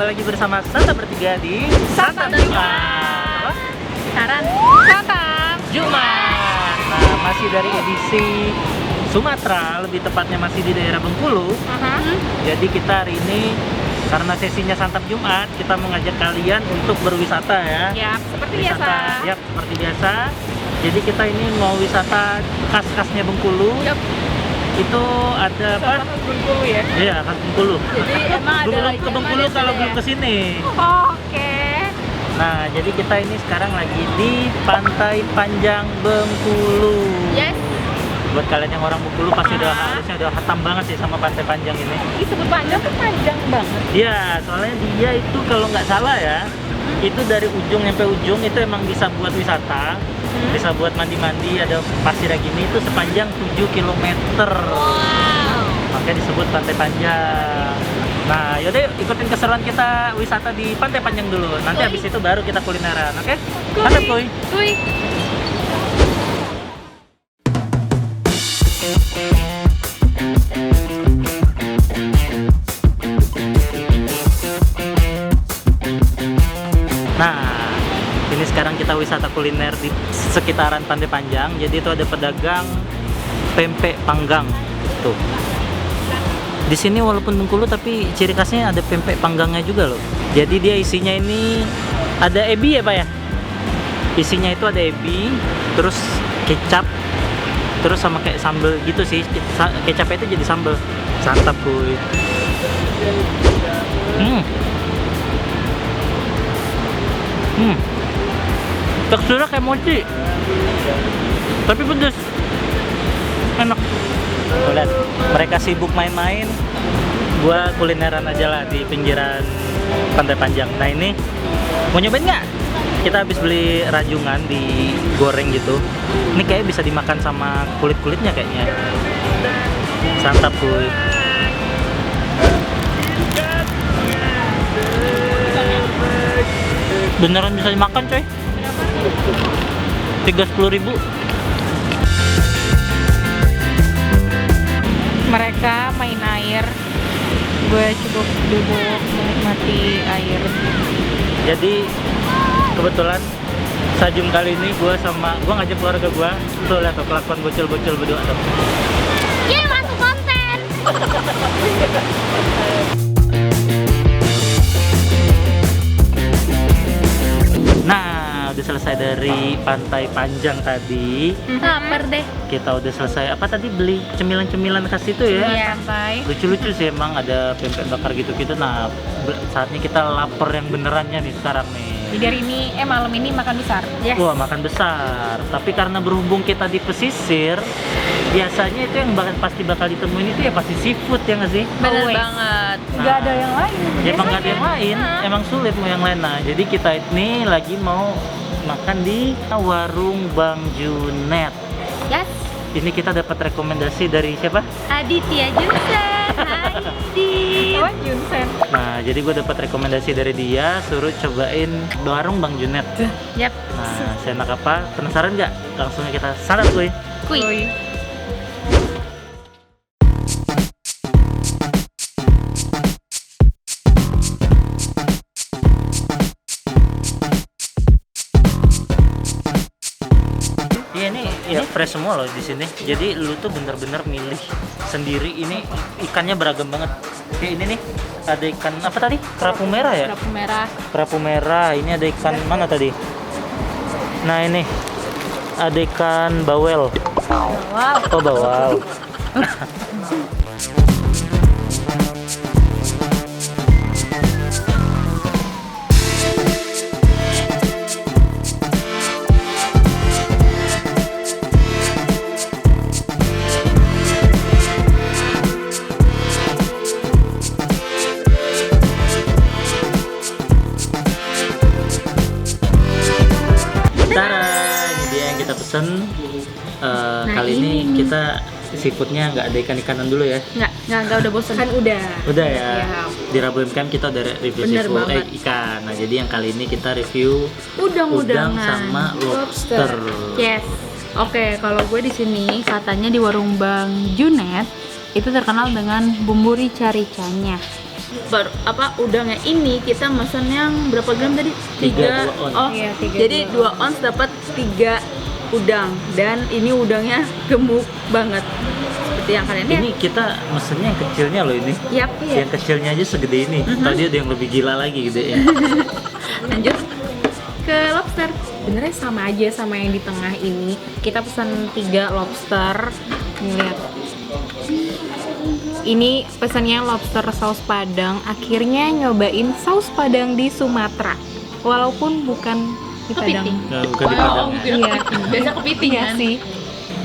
lagi bersama Santa bertiga di Santa Jumat. Saran Santa Jumat. Nah, masih dari edisi Sumatera, lebih tepatnya masih di daerah Bengkulu. Jadi kita hari ini karena sesinya Santap Jumat, kita mengajak kalian untuk berwisata ya. Ya, seperti Wisata, biasa. ya seperti biasa. Jadi kita ini mau wisata khas-khasnya Bengkulu. Yup. Itu ada apa? Bengkulu ya. Iya, khas Bengkulu. Jadi emang ada Belum lagi ke Bengkulu yang kalau ada belum ya? ke sini. Oke. Nah, jadi kita ini sekarang lagi di Pantai Panjang Bengkulu. Yes. Buat kalian yang orang Bengkulu pasti harusnya udah hatam banget sih sama Pantai Panjang ini. Disebut panjang tuh panjang banget. Iya, soalnya dia itu kalau nggak salah ya, itu dari ujung sampai ujung itu emang bisa buat wisata, bisa buat mandi-mandi, ada pasir gini itu sepanjang 7 km. Wow. Makanya disebut Pantai Panjang. Nah, yaudah yuk, ikutin keseruan kita wisata di Pantai Panjang dulu. Nanti habis itu baru kita kulineran, oke? Mantap, kuy. Kuy. Nah, ini sekarang kita wisata kuliner di sekitaran Pantai Panjang. Jadi itu ada pedagang pempek panggang. Tuh. Di sini walaupun Bengkulu tapi ciri khasnya ada pempek panggangnya juga loh. Jadi dia isinya ini ada ebi ya, Pak ya? Isinya itu ada ebi, terus kecap, terus sama kayak sambal gitu sih. Kecapnya itu jadi sambal. Santap, kuy. Teksturnya kayak mochi, tapi pedes, enak. Tuh, lihat, mereka sibuk main-main, gua kulineran aja lah di pinggiran Pantai Panjang. Nah ini, mau nyobain nggak? Kita habis beli rajungan digoreng gitu. Ini kayak bisa dimakan sama kulit-kulitnya kayaknya. Santap, kuy. Beneran bisa dimakan, coy. 30.000. Mereka main air. Gue cukup duduk menikmati air. Jadi kebetulan Sajum kali ini gue ngajak keluarga gue. Tuh lihat tuh kelakuan bocil-bocil berdua tuh. Yeay, masuk konten. Nah, udah selesai dari Pantai Panjang tadi. Lapar deh. Kita udah selesai apa tadi beli cemilan-cemilan khas itu ya. Iya, santai. Lucu-lucu sih emang, ada pempek bakar gitu-gitu. Nah, saatnya kita lapar yang benerannya nih sekarang nih. Jadi hari ini, malam ini makan besar. Yes. Wah, makan besar. Tapi karena berhubung kita di pesisir, biasanya itu yang pasti bakal ditemuin itu ya pasti seafood ya nggak sih? Bener Always. banget. Nah, Gak ada yang lain. Ya emang nggak ada yang lain, emang sulit mau yang lain. Nah, jadi kita ini lagi mau makan di warung Bang Junet. Yes. Ini kita dapat rekomendasi dari siapa? Aditya Junsen. Hai, Dit. Oh, Junsen. Nah, jadi gue dapat rekomendasi dari dia, suruh cobain warung Bang Junet. Yap. Nah, seenak apa? Penasaran nggak? Langsung kita santap, kuy. Kuy. Iya, ini fresh semua loh di sini. Jadi lu tuh bener-bener milih sendiri. Ini ikannya beragam banget. Kayak ini nih, ada ikan apa tadi? Kerapu merah ya? Kerapu merah. Kerapu merah. Ini ada ikan mana tadi? Nah ini ada ikan bawel. Wow. Oh, bawal. Tara, ini dia yang kita pesen. Kali ini kita seafoodnya nggak ada ikan-ikanan dulu ya? Nggak udah bosan. Kan udah. Udah ya. Iya. Di Rabu MKM kita udah review Bener seafood, banget. ikan. Nah, jadi yang kali ini kita review udang Udang-udangan. sama lobster. Yes. Oke, kalau gue di sini katanya di warung Bang Junet itu terkenal dengan bumbu rica-ricanya. baru udangnya ini kita pesan yang berapa gram tadi? 3 ons. Oh, Iya, 3 jadi 2 ons dapat 3 udang dan ini udangnya gemuk banget seperti yang kalian lihat. Ini kita mesennya yang kecilnya loh ini. Yap, Yang kecilnya aja segede ini. Tadi ada yang lebih gila lagi gitu ya. Lanjut ke lobster. Sebenarnya sama aja sama yang di tengah ini. Kita pesan 3 lobster. Nih, lihat. Ini pesannya lobster saus Padang. Akhirnya nyobain saus Padang di Sumatera. Walaupun bukan di Padang. Kepiting. Nah, bukan di Padang ya. Iya. Biasa kepiting Iya kan? sih.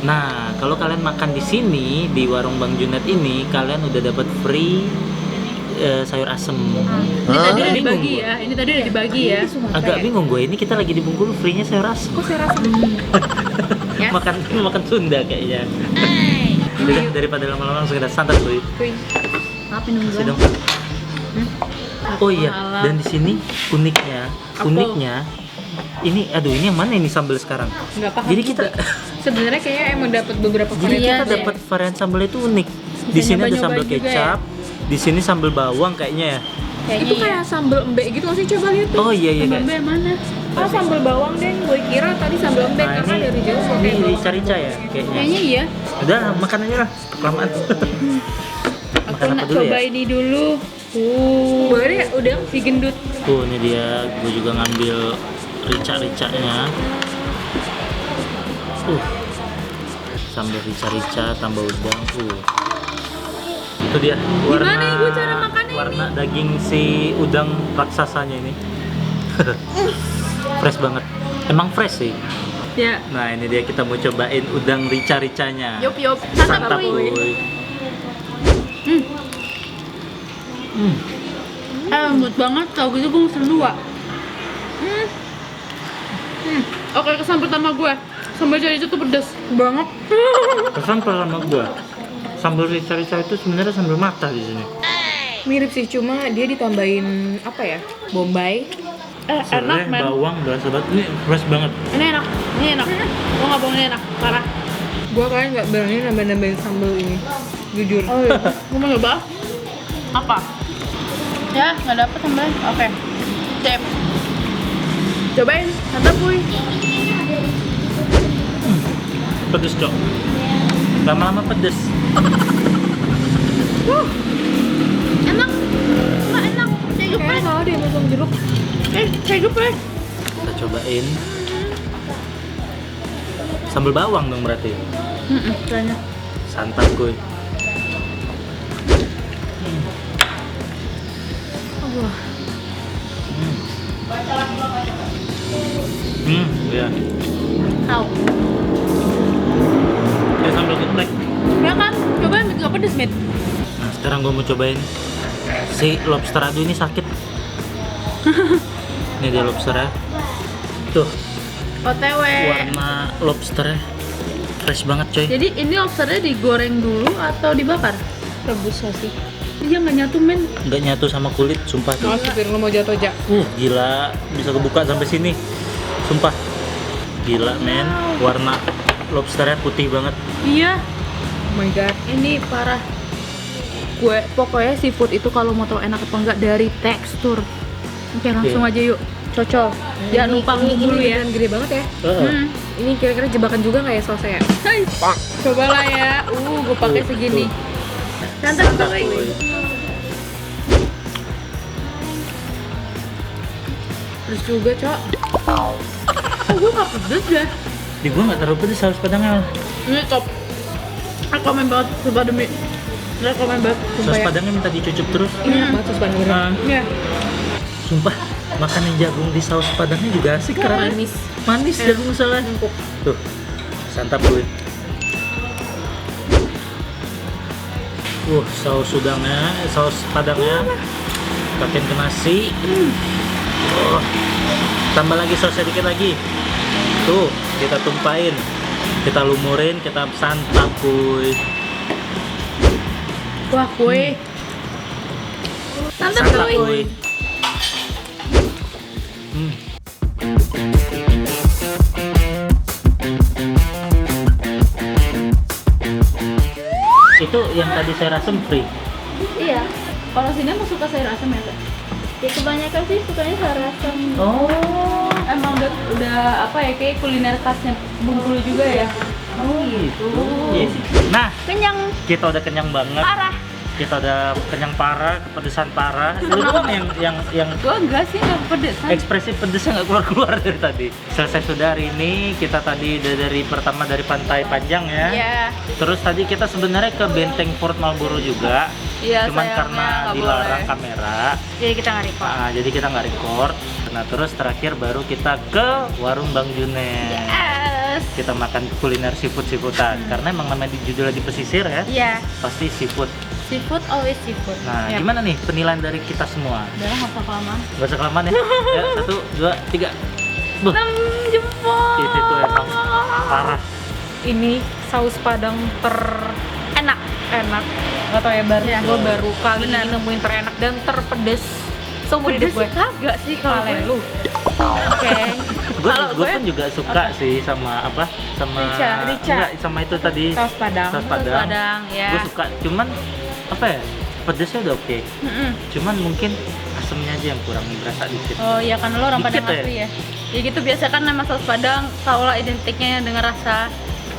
Nah, kalau kalian makan di sini di warung Bang Junet ini, kalian udah dapat free sayur asem. Ini tadi udah Agak bingung dibagi gua. ya. Ini tadi udah dibagi ya. Agak bingung gue, ini kita lagi di Bengkulu free-nya sayur asem. Kok saya rasa Ya. makan Sunda kayaknya. Udah daripada lama-lama langsung kita santap dulu. Apa nunggu? Kasih dong. Oh iya, Alah. dan di sini uniknya ini ini yang mana ini sambal sekarang? nggak paham. Jadi kita sebenarnya kayaknya emang dapat beberapa jadi Iya kita deh. dapat varian sambal itu unik. Di sini ada nyoba-nyoba sambal juga kecap, di sini sambal bawang kayaknya ya. Kayaknya itu ya. kayak sambal embek gitu nggak sih? Coba lihat tuh. Oh iya Sambal kayak. yang mana? Oh, sambal bawang deh. Gue kira tadi sambal embek Nah, karena ini dari jauh kok ini kayak bawang. rica-rica ya kayaknya. Kayaknya iya. Udah makan aja lah, kelamaan. Aku Makan apa nak dulu coba ya? ini dulu. Boleh deh, udah si gendut. Tuh ini dia, gue juga ngambil rica-ricanya. Sambal rica-rica tambah udang. Itu dia warna Gimana Ibu cara makannya warna daging si udang raksasanya ini. Fresh banget. Emang fresh sih. Ya. Nah, ini dia kita mau cobain udang rica-ricanya. Yup. Santap, Woi. boy. Lembut banget, tau gitu gue mesen 2. Oke, kesan pertama gue. Sambal rica itu pedas banget. Kesan pertama gua, sambal rica-rica itu sebenarnya sambal mata di sini. Mirip sih, cuma dia ditambahin apa ya? Bombay. Enak Serai, men. bawang, berasa banget. Ini fresh banget. Ini enak. Gue nggak bohong, ini enak, parah. Gue kayaknya nggak berani nambah-nambahin sambal ini. Jujur. Oh iya, gue mau coba. Apa? Ya, nggak dapet sambalnya. Oke. Sip. Cobain, santap Puy. Pedes, Cok. Lama-lama pedes. Enak. Nggak enak. Kayak Kayaknya geprek. salah deh masuk jeruk. Kayak geprek. Kita cobain. Sambal bawang dong berarti. Kayaknya. Santap, gue. Ya. Tahu. Kayak sambal geprek. Ya kan? Cobain, nggak pedes, Mit. Nah, sekarang gue mau cobain si lobster. Aduh, ini sakit. Ini dia lobsternya. Tuh, OTW. warna lobsternya fresh banget, coy. Jadi ini lobsternya digoreng dulu atau dibakar? Rebus sih. Dia nggak nyatu, men. Nggak nyatu sama kulit, sumpah tuh. Oh, supir lo mau jatuh aja. Gila, bisa kebuka sampai sini. Sumpah. Gila, men. Warna lobsternya putih banget. Iya. Oh my god. Ini parah. Gue pokoknya seafood itu kalau mau tahu enak apa enggak dari tekstur. Oke, langsung aja yuk. Cocol. Jangan lupa ngomong dulu ya. beneran gede banget ya. Hmm. Ini kira-kira jebakan juga nggak ya sausnya ya? Hai. Cobalah ya. Gue pakai segini. Santap, Santap, Boy. boy. Terus juga, Cok. Oh, gue nggak pedes deh. Di gua nggak terlalu pedes saus padangnya. Ini top. Rekomen banget, sumpah demi. Rekomen banget, sumpah Saus ya. padangnya minta dicucup terus. Ini enak banget sus bandungnya. Nah, Iya. sumpah, makanan jagung di saus padangnya juga asik karena Manis. manis jagung soalnya. Empuk. Tuh, santap gue. Saus udangnya, saus padangnya, pakai ke nasi. Tambah lagi sausnya dikit lagi. Tuh, kita tumpahin, kita lumurin, kita santap, kuy. Wah, kue. Santap, Santap, kuy. kuy. Itu yang tadi saya rasa free. Iya. Kalau sini emang suka sayur asam ya, Kak? Ya kebanyakan sih sukanya sayur asam. Oh, Emang udah apa ya, kayak kuliner khasnya Bengkulu juga ya? gitu. Iya sih. Nah, Kenyang kita udah kenyang banget. parah. Kita udah kenyang parah, kepedesan parah. Lu doang yang Gua enggak sih, enggak pedesan. ekspresi pedesnya nggak keluar dari tadi. Selesai sudah hari ini. Kita tadi dari pertama dari Pantai Panjang ya. Ya. Terus tadi kita sebenarnya ke Benteng Fort Marlboro juga. Iya, Cuman sayangnya karena nggak dilarang boleh. kamera, Jadi kita nggak record. jadi kita nggak record. Nah terus terakhir baru kita ke warung Bang Junet. Yes. Kita makan kuliner seafood-seafoodan. Karena emang namanya di judulnya di pesisir ya. Iya. Pasti seafood. Seafood always seafood. Nah, Yap. gimana nih penilaian dari kita semua? Udah nggak usah kelamaan. Gak usah kelamaan ya. Ya, 1, 2, 3. Buh, 6 jempol. itu emang parah. Ini saus padang Enak. terenak. Gak tau ya, Iya. gue baru kali Benar. ini nemuin terenak dan terpedes seumur Pedes hidup gue. sih kagak sih kalau Kalen gue. lu. Oke. Kalau Gue gue pun juga suka sih sama apa? Sama Rica. Enggak, sama itu tadi. Saus padang. Saus padang. Padang ya. Gue suka, cuman apa ya? Pedesnya udah oke. Mm-mm. Cuman mungkin asemnya aja yang kurang berasa dikit. Oh iya, kan lo orang Dikit Padang ya? asli ya. Ya gitu, biasa kan nama saus Padang tau lah identiknya dengan rasa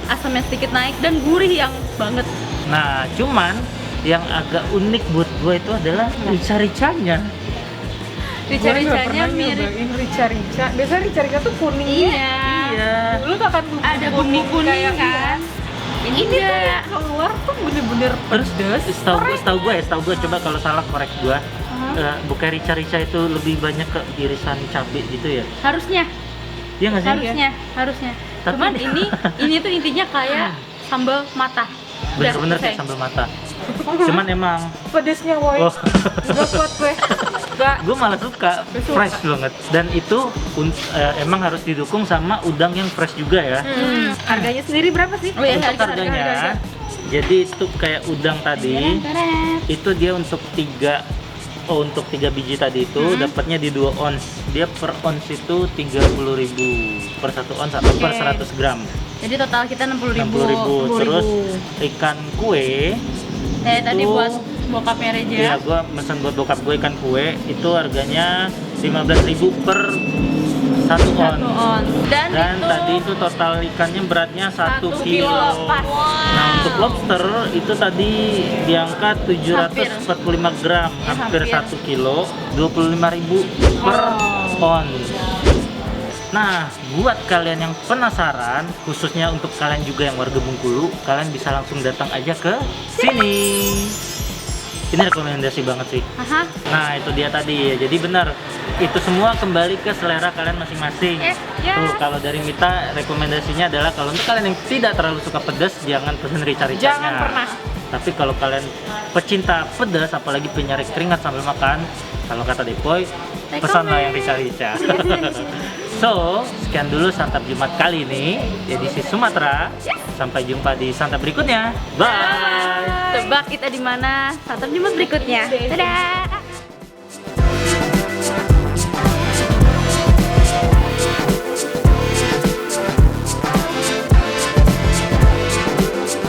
asam yang sedikit naik dan gurih yang banget. Nah, cuman yang agak unik buat gue itu adalah rica-ricanya. Rica-ricanya mirip. rica-rica. Biasanya rica-rica tuh kuning. Iya. Iya. Lu gak kan Ada kuning-kuning kan. Ini Ini tuh enggak. yang keluar tuh bener-bener Terus pedes. setahu gue coba kalau salah korek gue. Bukan rica-rica itu lebih banyak ke irisan cabai gitu ya? Harusnya, Iya nggak sih? harusnya. Tapi- Cuman ini tuh intinya kayak sambal mata. Udah, Bener-bener kayak selesai. sambal mata. Cuman emang, Pedesnya woy. oh, Gak kuat gue. Gak. gue malah suka fresh banget. Dan itu emang harus didukung sama udang yang fresh juga ya. Harganya sendiri berapa sih? Oh iya, Untuk harganya, jadi itu kayak udang tadi, itu dia untuk 3 biji tadi itu dapatnya di 2 ons. Dia per ons itu 30.000 per 1 ons atau per 100 gram. Jadi total kita 60.000. 60.000. Terus ikan kue Tadi itu- buat bokapnya Reja. ya gue mesen buat bokap gue ikan kue itu harganya 15.000 per 1 ons. 1 on. Dan itu Tadi itu total ikannya beratnya 1 kilo. Pas. Nah untuk lobster itu tadi di angka 745 gram, Ya, hampir hampir. 1 kilo, 25.000 per on. Nah, buat kalian yang penasaran, khususnya untuk kalian juga yang warga Bengkulu, kalian bisa langsung datang aja ke sini. Ini rekomendasi banget sih. Aha. Nah, itu dia tadi. Jadi benar, itu semua kembali ke selera kalian masing-masing. Yes, yes. Tuh, kalau dari Mita rekomendasinya adalah kalau untuk kalian yang tidak terlalu suka pedas, jangan pesen rica-ricanya. Jangan pernah. Tapi kalau kalian pecinta pedas, apalagi penyari keringat sambil makan, kalau kata Depoy, pesanlah yang rica-rica. So, sekian dulu santap Jumat kali ini edisi Sumatera. Sampai jumpa di santap berikutnya. Bye. Tebak kita di mana? Santap Jumat berikutnya. Dadah.